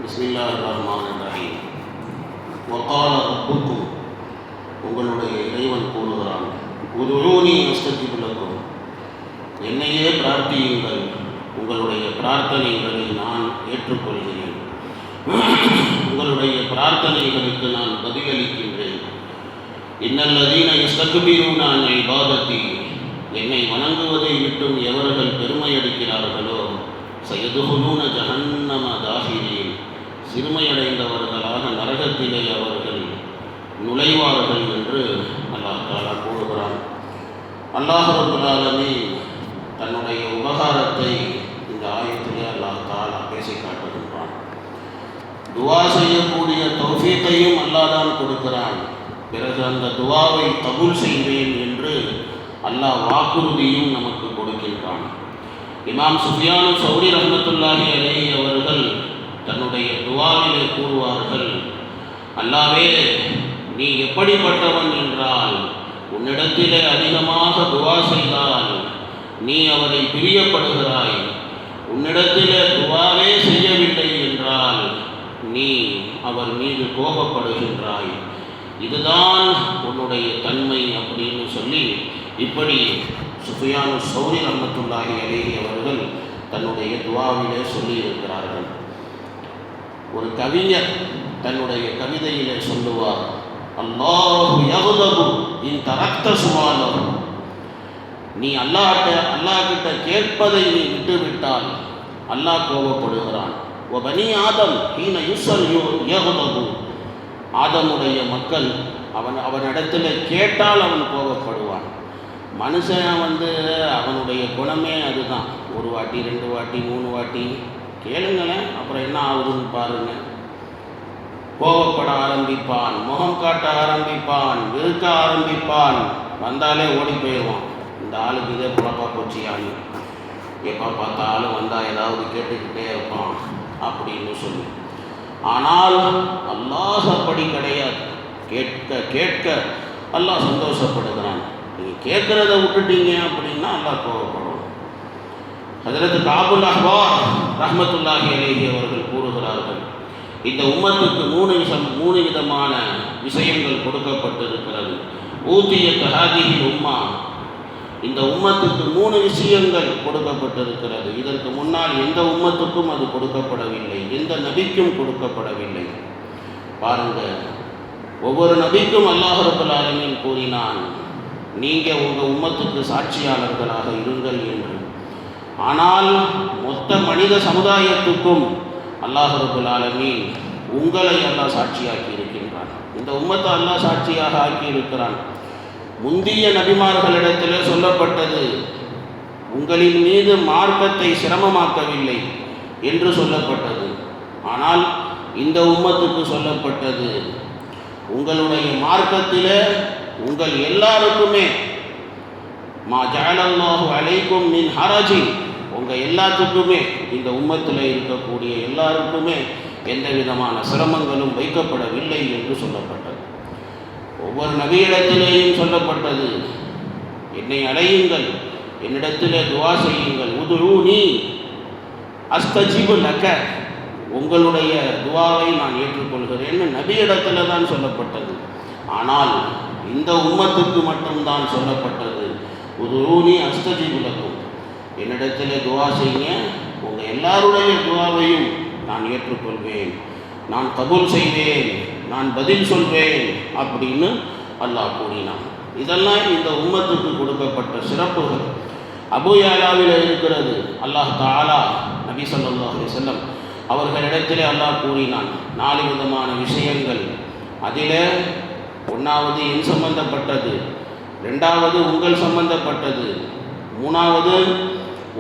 பிஸ்மில்லாஹிர்ரஹ்மானிர்ரஹீம். வகால ரப்புக்கும், உங்களுடைய இறைவன் கூறுகிறான், உதுஊனி அஸ்தஜிப் லக்கும், என்னையே பிரார்த்தியுங்கள், உங்களுடைய பிரார்த்தனைகளை நான் ஏற்றுக்கொள்கிறேன், உங்களுடைய பிரார்த்தனைகளுக்கு நான் பதிலளிக்கின்றேன். இன்னல்லதீன யஸ்தக்பிரூன அன் இபாதத்தி, என்னை வணங்குவதை விட்டும் எவர்கள் பெருமையடிக்கிறார்களோ சயதுகுலூன ஜஹன்னம தாஹிரீன், சிறுமையடைந்தவர்களாக நரகத்திலே அவர்கள் நுழைவார்கள் என்று அல்லாஹ் தஆலா கூறுகிறான். அல்லாஹ் ரப்பல் ஆலமீன் தன்னுடைய உபகாரத்தை இந்த ஆயத்திலே அல்லாஹ் தஆலா பேசி காட்டுகின்றான். துவா செய்யக்கூடிய தௌஃபீக்கையும் அல்லாஹ் தான் கொடுக்கிறான். பிறகு அந்த துவாவை கபூல் செய்வேன் என்று அல்லாஹ் வாக்குறுதியும் நமக்கு கொடுக்கின்றான். இமாம் சுஃபியான் சௌரி ரஹ்மத்துல்லாஹி அலைஹி அவர்கள் தன்னுடைய துவாவிலே கூறுவார்கள், அல்லாஹ்வே, நீ எப்படிப்பட்டவன் என்றால், உன்னிடத்திலே அதிகமாக துவா செய்தால் நீ அவரை பிரியப்படுகிறாய், உன்னிடத்திலே துவாவே செய்யவில்லை என்றால் நீ அவர் மீது கோபப்படுகின்றாய், இதுதான் உன்னுடைய தன்மை அப்படின்னு சொல்லி இப்படி சுஃபியான் சௌரி ரஹ்மத்துல்லாஹி அலைஹி அவர்கள் தன்னுடைய துவாவிலே சொல்லியிருக்கிறார்கள். ஒரு கவிஞர் தன்னுடைய கவிதையிலே சொல்லுவார், அல்லாஹு யக்தபு இன் தரக்த சுஆலஹு, நீ அல்லாஹ்கிட்ட கேட்பதை நீ விட்டுவிட்டால் அல்லாஹ் கோபப்படுகிறான். வ பனி ஆதம் ஹீன யுஸல் யக்தபு, ஆதமுடைய மக்கள் அவனிடத்தில் கேட்டால் அவன் கோபப்படுவான். மனுஷன் அவனுடைய குணமே அதுதான். ஒரு வாட்டி, 2 வாட்டி, 3 வாட்டி கேளுங்களேன், அப்புறம் என்ன ஆகுதுன்னு பாருங்க. கோபப்பட ஆரம்பிப்பான், முகம் காட்ட ஆரம்பிப்பான், வெறுக்க ஆரம்பிப்பான், வந்தாலே ஓடி போயிடுவான். இந்த ஆளுக்கு இதே குழப்பா போச்சியான்னு, எப்போ பார்த்தாலும் வந்தால் ஏதாவது கேட்டுக்கிட்டே இருப்பான் அப்படின்னு சொல்லி. ஆனால் அல்லாஹ் அப்படி கிடையாது. கேட்க கேட்க அல்லாஹ் சந்தோஷப்படுகிறான். நீங்கள் கேட்குறத விட்டுட்டீங்க அப்படின்னா அல்லாஹ் கோபப்படுவான். ஹஜ்ரத் காபுல் அஹ்பார் ரஹ்மத்துல்லாஹி அலைஹி அவர்கள் கூறுகிறார்கள், இந்த உம்மத்துக்கு 3 விதமான விஷயங்கள் கொடுக்கப்பட்டிருக்கிறது. ஊதியத் ஹாதிஹில் உம்மா, இந்த உம்மத்துக்கு 3 விஷயங்கள் கொடுக்கப்பட்டிருக்கிறது. இதற்கு முன்னால் எந்த உம்மத்துக்கும் அது கொடுக்கப்படவில்லை, எந்த நபிக்கும் கொடுக்கப்படவில்லை. பாருங்க, ஒவ்வொரு நபிக்கும் அல்லாஹ் ரப்பல் ஆலமீன் கூறினான், நீங்கள் உங்கள் உம்மத்துக்கு சாட்சியாளர்களாக இருங்கள் என்று. ஆனால் மொத்த மனித சமுதாயத்துக்கும் அல்லாஹ் ரப்பல் ஆலமீன் உங்களை அல்லாஹ் சாட்சியாக்கி இருக்கின்றான். இந்த உம்மத்தை அல்லாஹ் சாட்சியாக ஆக்கி இருக்கிறான். முந்திய நபிமார்களிடத்திலே சொல்லப்பட்டது, உங்களின் மீது மார்க்கத்தை சிரமமாக்கவில்லை என்று சொல்லப்பட்டது. ஆனால் இந்த உம்மத்துக்கு சொல்லப்பட்டது, உங்களுடைய மார்க்கத்திலே உங்கள் எல்லாருக்குமே மா ஜஅலல்லாஹு அலைக்கும் மின் ஹரஜின், உங்கள் எல்லாத்துக்குமே, இந்த உம்மத்தில் இருக்கக்கூடிய எல்லாருக்குமே எந்த விதமான சிரமங்களும் வைக்கப்படவில்லை என்று சொல்லப்பட்டது. ஒவ்வொரு நபியிடத்திலேயும் சொல்லப்பட்டது, என்னை அழையுங்கள், என்னிடத்திலே துவா செய்யுங்கள், உதுஊனி அஸ்தஜிபு லக, உங்களுடைய துவாவை நான் ஏற்றுக்கொள்கிறேன்னு நபியிடத்தில் தான் சொல்லப்பட்டது. ஆனால் இந்த உம்மத்துக்கு மட்டும்தான் சொல்லப்பட்டது, உதுஊனி அஸ்தஜிபு லக்கும், என்னிடத்தில் துவா செய்யுங்க, உங்கள் எல்லாருடைய துவாவையும் நான் ஏற்றுக்கொள்வேன், நான் கபூல் செய்வேன், நான் பதில் சொல்வேன் அப்படின்னு அல்லாஹ் கூறினான். இதெல்லாம் இந்த உம்மத்துக்கு கொடுக்கப்பட்ட சிறப்புகள். அபூ யஅலாவில் இருக்கிறது. அல்லாஹ் தஆலா நபி ஸல்லல்லாஹு அலைஹி வஸல்லம் அவர்களிடத்திலே அல்லாஹ் கூறினான் 4 விதமான விஷயங்கள். அதில் 1வது என் சம்பந்தப்பட்டது, 2வது உங்கள் சம்பந்தப்பட்டது, 3வது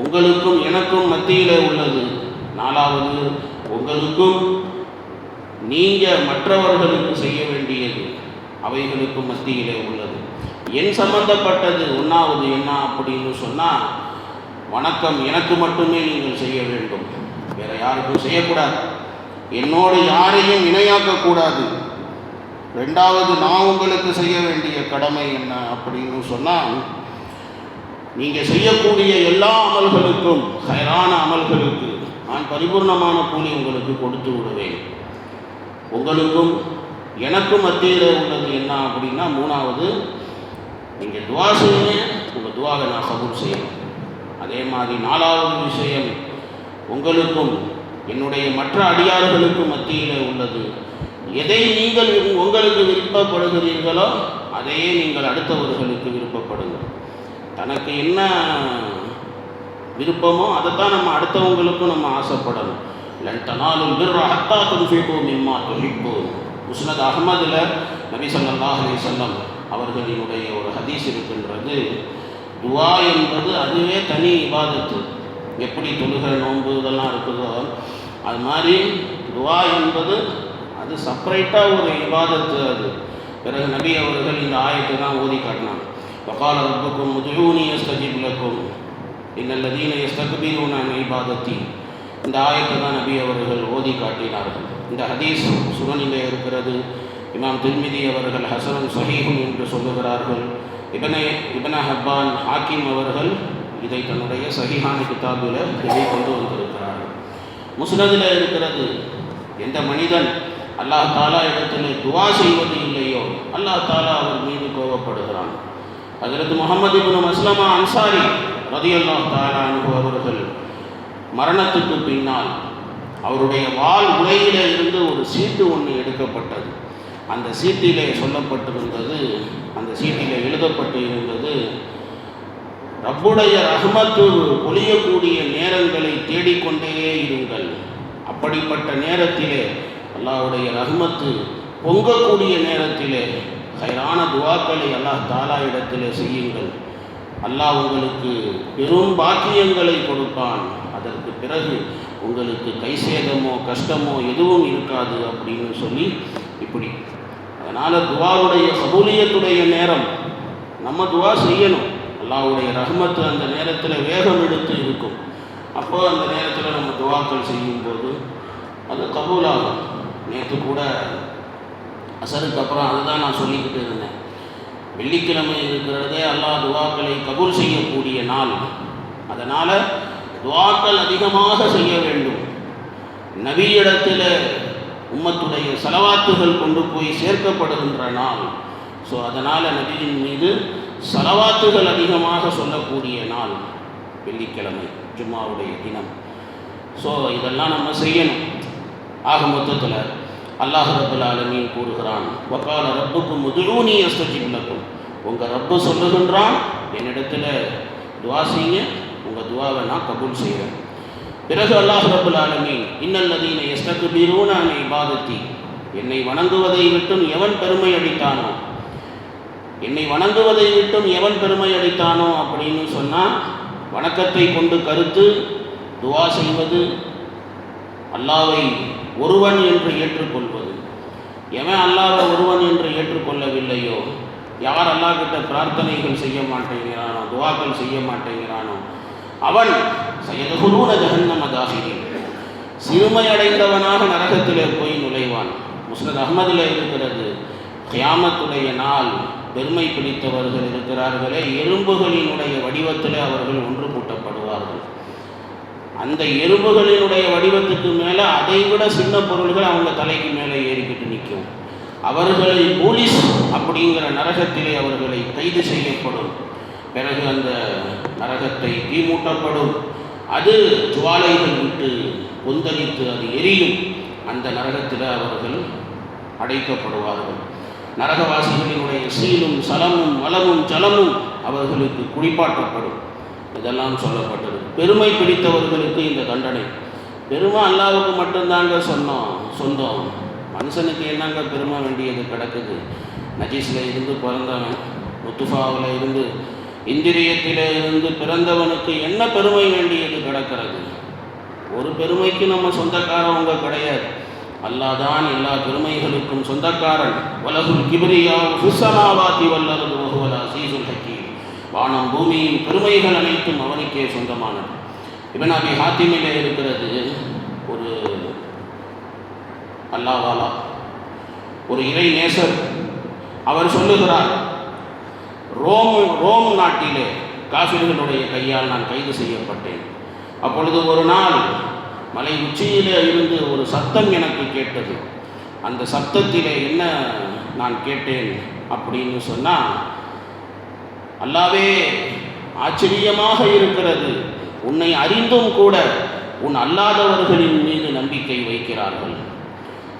உங்களுக்கும் எனக்கும் மத்தியிலே உள்ளது, 4வது உங்களுக்கும் நீங்கள் மற்றவர்களுக்கு செய்ய வேண்டியது அவைகளுக்கும் மத்தியிலே உள்ளது. என் சம்பந்தப்பட்டது 1வது என்ன அப்படின்னு சொன்னால், வணக்கம் எனக்கு மட்டுமே நீங்கள் செய்ய வேண்டும், வேறு யாருக்கும் செய்யக்கூடாது, என்னோடு யாரையும் இணையாக்கக்கூடாது. 2வது நான் உங்களுக்கு செய்ய வேண்டிய கடமை என்ன அப்படின்னு சொன்னால், நீங்கள் செய்யக்கூடிய எல்லா அமல்களுக்கும், ஹைரான அமல்களுக்கு நான் பரிபூர்ணமான கூலி உங்களுக்கு கொடுத்து விடுவேன். உங்களுக்கும் எனக்கும் மத்தியில் உள்ளது என்ன அப்படின்னா, மூணாவது, நீங்கள் துவா செய்யுங்க, உங்கள் துவாவை நான் கபூல் செய்யணும். அதே மாதிரி நாலாவது விஷயம், உங்களுக்கும் என்னுடைய மற்ற அடியார்களுக்கும் மத்தியில் உள்ளது, எதை நீங்கள் உங்களுக்கு விருப்பப்படுகிறீர்களோ அதையே நீங்கள் அடுத்தவர்களுக்கு விருப்பப்படுங்கள். தனக்கு என்ன விருப்பமோ அதைத்தான் நம்ம அடுத்தவங்களுக்கும் நம்ம ஆசைப்படணும். லன் தனாலுல் பிர்ர ஹத்தா துன்ஃபிகு மிம்மா துஹிப்பூன். முஸ்னத் அஹ்மதில் நபி ஸல்லல்லாஹு அலைஹி வஸல்லம் அவர்களினுடைய ஒரு ஹதீஸ் இருக்கின்றது. துவா என்பது அதுவே தனி இபாதத்து. எப்படி தொழுகை நோன்பு இதெல்லாம் இருக்குதோ அது மாதிரி துவா என்பது அது செப்பரேட்டாக ஒரு இபாதத்து. அது பிறகு நபி அவர்கள் இந்த ஆயத்தை தான் ஓதி காட்டினாங்க. வகால ரப்புக்கும் உதுஊனி அஸ்தஜிப் லக்கும் இன்னல்லதீன யஸ்தக்பீரூன அன் இபாதத்தி. இந்த ஆயத்தை தான் நபி அவர்கள் ஓதி காட்டினார்கள். இந்த ஹதீஸ் சுனனிலே இருக்கிறது. இமாம் திர்மிதி அவர்கள் ஹசனுன் சஹீஹுன் என்று சொல்லுகிறார்கள். இப்ன ஹப்பான் ஹாக்கிம் அவர்கள் இதை தன்னுடைய சஹீஹான கிதாபில் இதை கொண்டு வந்திருக்கிறார்கள். முஸ்னதில் இருக்கிறது, எந்த மனிதன் அல்லாஹ் தாலா இடத்தில் துவா செய்வது இல்லையோ அல்லாஹ் தாலா அவர் மீது கோபப்படுகிறான். ஹஜ்ரத் முஹம்மது இப்னு மஸ்லமா அன்சாரி ரலியல்லாஹு தஆலா அன்ஹு அவர்கள் மரணத்துக்கு பின்னால் அவருடைய வாள் உரையிலே இருந்து ஒரு சீட்டு ஒன்று எடுக்கப்பட்டது. அந்த சீட்டிலே சொல்லப்பட்டிருந்தது, அந்த சீட்டிலே எழுதப்பட்டு இருந்தது, ரப்புடைய ரஹ்மத்து பொழியக்கூடிய நேரங்களை தேடிக்கொண்டே இருங்கள். அப்படிப்பட்ட நேரத்திலே அல்லாஹ்வுடைய ரஹ்மத்து பொங்கக்கூடிய நேரத்திலே ஹைரான துவாக்களை அல்லாஹ் தாலா இடத்திலே செய்யுங்கள். அல்லாஹ் உங்களுக்கு பெரும் பாக்கியங்களை கொடுப்பான். அதற்கு பிறகு உங்களுக்கு கைசேதமோ கஷ்டமோ எதுவும் இருக்காது அப்படின்னு சொல்லி இப்படி. அதனால் துவாவுடைய கபூலியத்துடைய நேரம் நம்ம துவா செய்யணும். அல்லாஹ்வுடைய ரஹ்மத்து அந்த நேரத்தில் வேகம் எடுத்து இருக்கும். அப்போ அந்த நேரத்தில் நம்ம துவாக்கள் செய்யும்போது அது கபூலாகும். நேற்று கூட அசருக்கு அப்புறம் அதுதான் நான் சொல்லிக்கிட்டு இருந்தேன். வெள்ளிக்கிழமை இருக்கிறதே அல்லாஹ் துவாக்களை கபூல் செய்யக்கூடிய நாள். அதனால் துவாக்கள் அதிகமாக செய்ய வேண்டும். நபியிடத்தில் உம்மத்துடைய சலவாத்துகள் கொண்டு போய் சேர்க்கப்படுகின்ற நாள். ஸோ அதனால் நபியின் மீது சலவாத்துகள் அதிகமாக சொல்லக்கூடிய நாள் வெள்ளிக்கிழமை, ஜும்மாவுடைய தினம். ஸோ இதெல்லாம் நம்ம செய்யணும். ஆக மொத்தத்தில் அல்லாஹ் ரப்புல் ஆலமீன் கூறுகிறான், வகால ரப்புக்கும் உதுஊனி அஸ்தஜிப் லக்கும். உங்கள் ரப்பு சொல்லுகின்றான், என்னிடத்தில் துவா செய்யுங்க, உங்கள் துவாவை நான் கபூல் செய்கிறேன். பிறகு அல்லாஹ் ரப்புல் ஆலமீன், இன்னல்லதீன யஸ்தக்பீரூன அன் இபாதத்தி. என்னை வணங்குவதை விட்டும் எவன் பெருமை அடித்தானோ, என்னை வணங்குவதை விட்டும் எவன் பெருமை அடித்தானோ அப்படின்னு சொன்னால், வணக்கத்தை கொண்டு கருத்து துவா செய்வது, அல்லாவை ஒருவன் என்று ஏற்றுக்கொள்வது. எவன் அல்லாவை ஒருவன் என்று ஏற்றுக்கொள்ளவில்லையோ, யார் அல்லாஹ் கிட்ட பிரார்த்தனைகள் செய்ய மாட்டேங்கிறானோ, துவாக்கள் செய்ய மாட்டேங்கிறானோ, அவன் சயதுகுலூன ஜஹன்னம தாஹிரீன், சிறுமையடைந்தவனாக நரகத்திலே போய் நுழைவான். முஸ்னத் அஹ்மதில் இருக்கிறது, கியாமத்துடைய நாள் பெருமை பிடித்தவர்கள் இருக்கிறார்களே, எறும்புகளினுடைய வடிவத்தில் அவர்கள் ஒன்று கூட்டப்படுவார்கள். அந்த எறும்புகளினுடைய வடிவத்துக்கு மேலே அதைவிட சின்ன பொருள்கள் அவங்க தலைக்கு மேலே ஏறிக்கிட்டு நிற்கும். அவர்களை போலீஸ் அப்படிங்கிற நரகத்திலே அவர்களை கைது செய்யப்படும். பிறகு அந்த நரகத்தை தீமூட்டப்படும். அது ஜுவாலைகள் விட்டு கொந்தளித்து அது எரியும். அந்த நரகத்தில் அவர்கள் அடைக்கப்படுவார்கள். நரகவாசிகளினுடைய சீலும் சலமும் மலமும் ஜலமும் அவர்களுக்கு குளிப்பாட்டப்படும். இதெல்லாம் சொல்லப்பட்டது. பெருமை பிடித்தவர்களுக்கு இந்த தண்டனை. பெருமை அல்லாஹ்வுக்கு மட்டும்தாங்க சொந்தம். மனுஷனுக்கு என்னங்க பெருமை வேண்டியது கிடக்குது? நஜீஸில் இருந்து பிறந்தவன், முத்துஃபாவில் இருந்து இந்திரியத்தில் இருந்து பிறந்தவனுக்கு என்ன பெருமை வேண்டியது கிடக்கிறது? ஒரு பெருமைக்கு நம்ம சொந்தக்காரவங்க கிடையாது. அல்லாஹ் தான் எல்லா பெருமைகளுக்கும் சொந்தக்காரன். வலகுல் கிப்ரியா ஃபிஸ்ஸமாவாதி வல்லர்து வஹுவல் அஸீஸுல் ஹக்கீம். வானம் பூமியின் பெருமைகள் அனைத்தும் அவனுக்கே சொந்தமானது. இப்னு அபி ஹாத்திமிலே இருக்கிறது, ஒரு அல்லாஹ்வாலா, ஒரு இறை நேசர், அவர் சொல்லுகிறார், ரோம் நாட்டிலே காஃபிர்களுடைய கையால் நான் கைது செய்யப்பட்டேன். அப்பொழுது ஒரு நாள் மலை உச்சியிலே இருந்து ஒரு சத்தம் எனக்கு கேட்டது. அந்த சத்தத்திலே என்ன நான் கேட்டேன் அப்படின்னு சொன்னால், அல்லாவே ஆச்சரியமாக இருக்கிறது, உன்னை அறிந்தும் கூட உன் அல்லாதவர்களின் மீது நம்பிக்கை வைக்கிறார்கள்.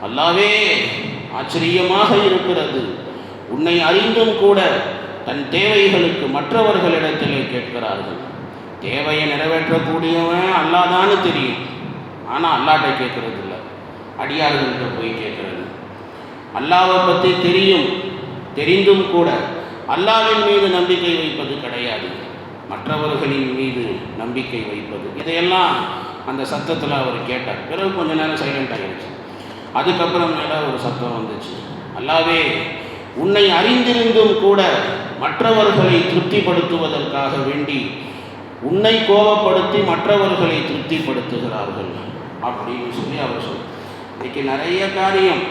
அல்லாவே ஆச்சரியமாக இருக்கிறது, உன்னை அறிந்தும் கூட தன் தேவைகளுக்கு மற்றவர்களிடத்திலே கேட்கிறார்கள். தேவையை நிறைவேற்றக்கூடியவன் அல்லாதான்னு தெரியும், ஆனால் அல்லாட்ட கேட்கறது இல்லை, அடியார்கள்கிட்ட போய் கேட்கறது. அல்லாவை பற்றி தெரிந்தும் கூட அல்லாவின் மீது நம்பிக்கை வைப்பது கிடையாது, மற்றவர்களின் மீது நம்பிக்கை வைப்பது. இதையெல்லாம் அந்த சத்தத்தில் அவர் கேட்டார். பிறகு கொஞ்ச நேரம் சைலண்ட் ஆகிடுச்சு. அதுக்கப்புறம் மேலே ஒரு சத்தம் வந்துச்சு, அல்லாவே உன்னை அறிந்திருந்தும் கூட மற்றவர்களை திருப்திப்படுத்துவதற்காக வேண்டி உன்னை கோபப்படுத்தி மற்றவர்களை திருப்திப்படுத்துகிறார்கள் அப்படின்னு சொல்லி அவர் சொன்னார். இன்றைக்கி நிறைய காரியம்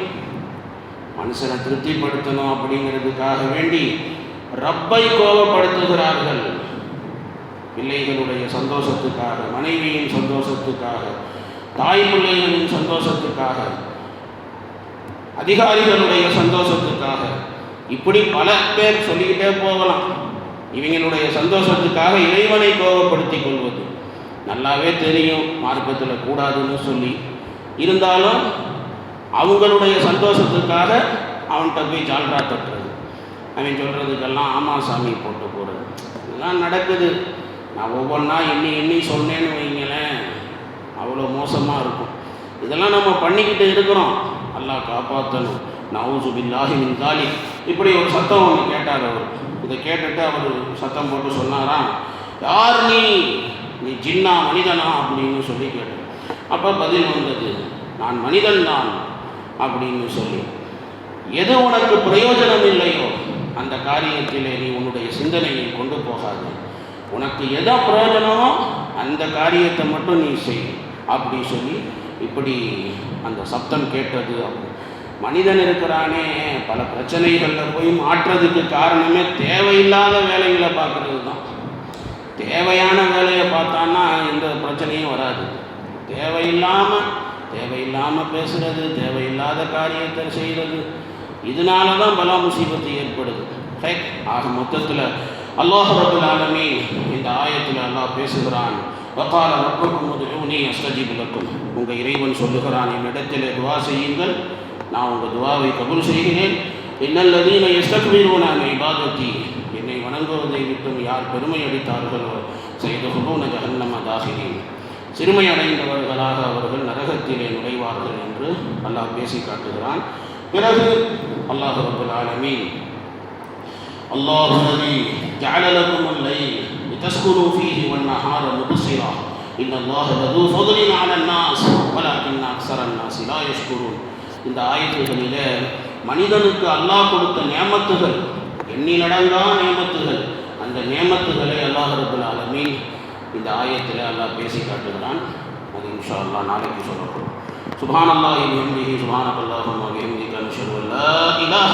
மனுஷனை திருப்திப்படுத்தணும் அப்படிங்கிறதுக்காக வேண்டி ரப்பை கோபப்படுத்துகிறார்கள். பிள்ளைகளுடைய சந்தோஷத்துக்காக, மனைவியின் சந்தோஷத்துக்காக, தாய் பிள்ளைகளின் சந்தோஷத்துக்காக, அதிகாரிகளுடைய சந்தோஷத்துக்காக, இப்படி பல பேர் சொல்லிக்கிட்டே போகலாம். இவங்களுடைய சந்தோஷத்துக்காக இறைவனை கோபப்படுத்திக் கொள்வது நல்லாவே தெரியும், மார்க்கத்தில் கூடாதுன்னு சொல்லி. இருந்தாலும் அவங்களுடைய சந்தோஷத்துக்காக அவன்கிட்ட போய் ஜால்ரா தட்டுறது, அவன் சொல்கிறதுக்கெல்லாம் ஆமாம் சாமி போட்டு போகிறது, இதெல்லாம் நடக்குது. நான் ஒவ்வொன்றா எண்ணி சொன்னேன்னு வைங்களேன், அவ்வளோ மோசமாக இருக்கும். இதெல்லாம் நம்ம பண்ணிக்கிட்டு இருக்கிறோம், அல்லாஹ் காப்பாற்றணும். நவுசு பில்லாஹி மின் தாலிக். இப்படி ஒரு சத்தம் ஒன்று கேட்டார் அவர். இதை கேட்டுட்டு அவர் சத்தம் போட்டு சொன்னாராம், யார் நீ ஜின்னா மனிதனா அப்படின்னு சொல்லி கேட்டார். அப்போ பதில் வந்தது, நான் மனிதன்தான் அப்படின்னு சொல்லி. எது உனக்கு பிரயோஜனம் இல்லையோ அந்த காரியத்திலே நீ உன்னுடைய சிந்தனையை கொண்டு போகாது, உனக்கு எதோ பிரயோஜனமோ அந்த காரியத்தை மட்டும் நீ செய் அப்படி சொல்லி இப்படி அந்த சப்தம் கேட்டது. மனிதன் இருக்கிறானே பல பிரச்சனைகளில் போய் மாற்றுறதுக்கு காரணமே தேவையில்லாத வேலைகளை பார்க்குறது தான். தேவையான வேலையை பார்த்தான்னா எந்த பிரச்சனையும் வராது. தேவையில்லாமல் பேசுகிறது, தேவையில்லாத காரியத்தை செய்கிறது, இதனால தான் பலா முசீபத்து ஏற்படுது. ஆக மொத்தத்தில் அல்லாஹ் ரப்பல் ஆலமீன் இந்த ஆயத்தில் அல்லாஹ் பேசுகிறான், வகால ரப்புக்கும் உதுஊனி அஸ்தஜிப் லக்கும். உங்கள் இறைவன் சொல்லுகிறான், என்னிடத்தில் துவா செய்யுங்கள், நான் உங்கள் துவாவை கபூல் செய்கிறேன். இன்னல்லதீன யஸ்தக்பிரூன அன் இபாதத்தி, என்னை வணங்குவதை விட்டும் யார் பெருமை அடித்தார்களோ சயதுகுலூன ஜஹன்னம தாஹிரீன், சிறுமை அடைந்தவர்களாக அவர்கள் நரகத்திலே நுழைவார்கள் என்று அல்லாஹ் பேசி காட்டுகிறான். பிறகு அல்லாஹ் ரப்பல் ஆலமீன், அல்லாஹு அல்லதி ஜஅல லக்குமுல் லைல் லிதஸ்குனூ ஃபீஹி வன்-நஹார முப்சிரா இன்னல்லாஹ லதூ ஃபضலின் அலன் நாஸ் வலக்கின்ன அக்ஸரன் நாஸி லா யஷ்குரூன். இந்த ஆயத்துகளிலே மனிதனுக்கு அல்லாஹ் கொடுத்த நியமத்துகள், எண்ணிலடங்கா நியமத்துகள், அந்த நியமத்துகளை அல்லாஹ் ரப்பல் ஆலமீன் இந்த ஆயத்தில் அல்லாஹ் பேசி காட்டுகிறான். அது இன்ஷா அல்லாஹ் நாளைக்கு சொல்லப்படும். சுப்ஹானல்லாஹி வ பிஹம்திஹி சுப்ஹானல்லாஹி வ பிஹம்திஹி அஷ்ஹது அல்லா இலாஹ